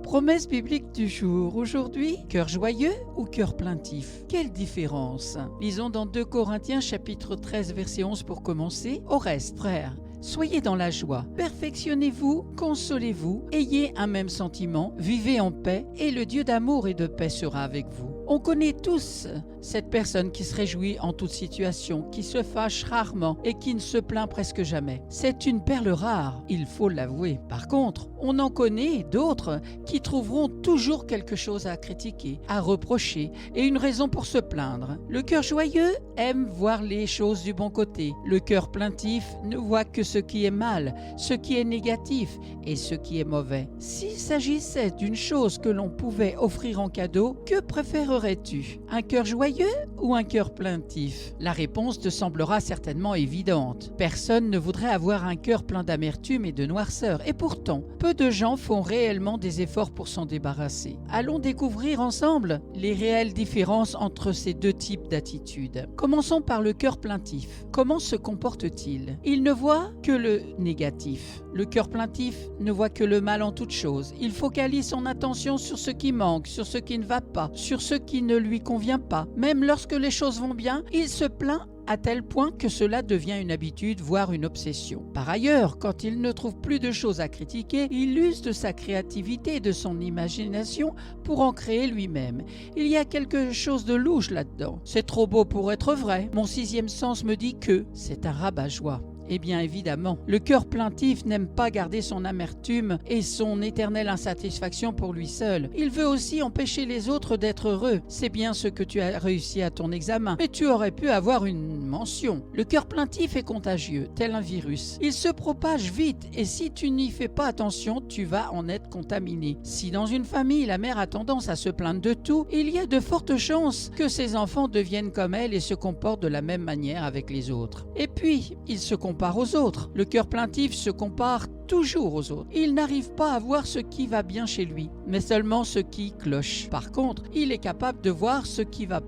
Promesse biblique du jour. Aujourd'hui, cœur joyeux ou cœur plaintif? Quelle différence? Lisons dans 2 Corinthiens chapitre 13 verset 11 pour commencer. Au reste, frères, soyez dans la joie, perfectionnez-vous, consolez-vous, ayez un même sentiment, vivez en paix et le Dieu d'amour et de paix sera avec vous. On connaît tous cette personne qui se réjouit en toute situation, qui se fâche rarement et qui ne se plaint presque jamais. C'est une perle rare, il faut l'avouer. Par contre, on en connaît d'autres qui trouveront toujours quelque chose à critiquer, à reprocher et une raison pour se plaindre. Le cœur joyeux aime voir les choses du bon côté. Le cœur plaintif ne voit que ce qui est mal, ce qui est négatif et ce qui est mauvais. S'il s'agissait d'une chose que l'on pouvait offrir en cadeau, que préférerais-tu? Un cœur joyeux ou un cœur plaintif? La réponse te semblera certainement évidente. Personne ne voudrait avoir un cœur plein d'amertume et de noirceur, et pourtant, peu de gens font réellement des efforts pour s'en débarrasser. Allons découvrir ensemble les réelles différences entre ces deux types d'attitudes. Commençons par le cœur plaintif. Comment se comporte-t-il? Il ne voit que le négatif. Le cœur plaintif ne voit que le mal en toute chose. Il focalise son attention sur ce qui manque, sur ce qui ne va pas, sur ce qui ne lui convient pas. Même lorsque les choses vont bien, il se plaint à tel point que cela devient une habitude, voire une obsession. Par ailleurs, quand il ne trouve plus de choses à critiquer, il use de sa créativité et de son imagination pour en créer lui-même. Il y a quelque chose de louche là-dedans. C'est trop beau pour être vrai. Mon sixième sens me dit que c'est un rabat-joie. Eh bien évidemment, le cœur plaintif n'aime pas garder son amertume et son éternelle insatisfaction pour lui seul. Il veut aussi empêcher les autres d'être heureux. C'est bien ce que tu as réussi à ton examen, mais tu aurais pu avoir une mention. Le cœur plaintif est contagieux, tel un virus. Il se propage vite et si tu n'y fais pas attention, tu vas en être contaminé. Si dans une famille, la mère a tendance à se plaindre de tout, il y a de fortes chances que ses enfants deviennent comme elle et se comportent de la même manière avec les autres. Et puis, ils se comparent aux autres. Le cœur plaintif se compare toujours aux autres. Il n'arrive pas à voir ce qui va bien chez lui, mais seulement ce qui cloche. Par contre, il est capable de voir ce qui va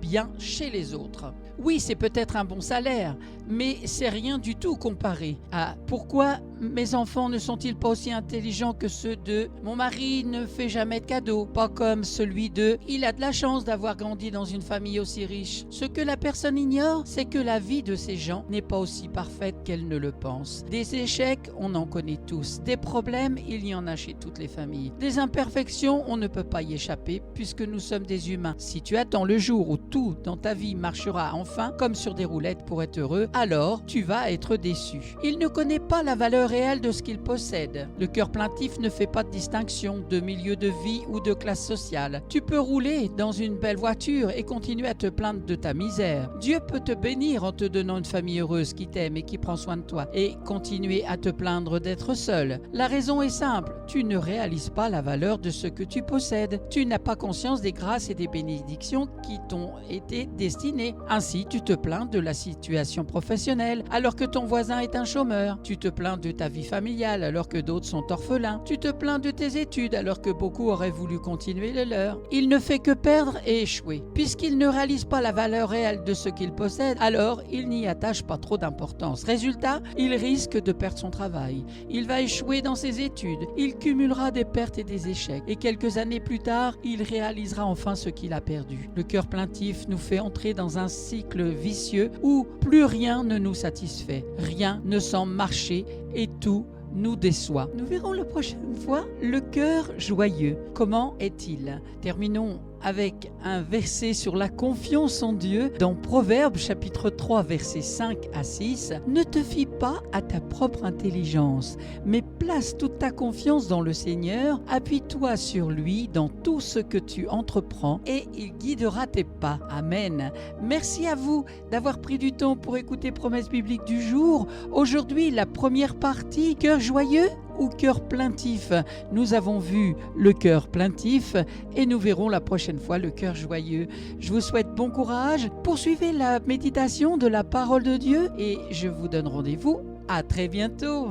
bien chez les autres. Oui, c'est peut-être un bon salaire, mais c'est rien du tout comparé à pourquoi mes enfants ne sont-ils pas aussi intelligents que ceux de mon mari ne fait jamais de cadeaux, pas comme celui de il a de la chance d'avoir grandi dans une famille aussi riche. Ce que la personne ignore, c'est que la vie de ces gens n'est pas aussi parfaite qu'elle ne le pense. Des échecs, on en connaît tous. Des problèmes, il y en a chez toutes les familles. Des imperfections, on ne peut pas y échapper puisque nous sommes des humains. Si tu attends le jour où tout dans ta vie marchera enfin comme sur des roulettes pour être heureux, alors tu vas être déçu. Il ne connaît pas la valeur réelle de ce qu'il possède. Le cœur plaintif ne fait pas de distinction de milieu de vie ou de classe sociale. Tu peux rouler dans une belle voiture et continuer à te plaindre de ta misère. Dieu peut te bénir en te donnant une famille heureuse qui t'aime et qui prend soin de toi et continuer à te plaindre d'être seul. La raison est simple, tu ne réalises pas la valeur de ce que tu possèdes. Tu n'as pas conscience des grâces et des bénédictions qui t'ont été destinées. Ainsi, tu te plains de la situation professionnelle alors que ton voisin est un chômeur. Tu te plains de ta vie familiale alors que d'autres sont orphelins. Tu te plains de tes études alors que beaucoup auraient voulu continuer les leurs. Il ne fait que perdre et échouer. Puisqu'il ne réalise pas la valeur réelle de ce qu'il possède, alors il n'y attache pas trop d'importance. Résultat, il risque de perdre son travail. Il va échouer dans ses études. Il cumulera des pertes et des échecs. Et quelques années plus tard, il réalisera enfin ce qu'il a perdu. Le cœur plaintif nous fait entrer dans un cycle vicieux où plus rien ne nous satisfait. Rien ne semble marcher et tout nous déçoit. Nous verrons la prochaine fois le cœur joyeux. Comment est-il? Terminons avec un verset sur la confiance en Dieu dans Proverbes chapitre 3 versets 5 à 6. Ne te fie pas à ta propre intelligence, mais place toute ta confiance dans le Seigneur. Appuie-toi sur lui dans tout ce que tu entreprends et il guidera tes pas. Amen. Merci à vous d'avoir pris du temps pour écouter Promesse biblique du jour. Aujourd'hui, la première partie, cœur joyeux ou cœur plaintif. Nous avons vu le cœur plaintif et nous verrons la prochaine fois le cœur joyeux. Je vous souhaite bon courage. Poursuivez la méditation de la parole de Dieu et je vous donne rendez-vous à très bientôt.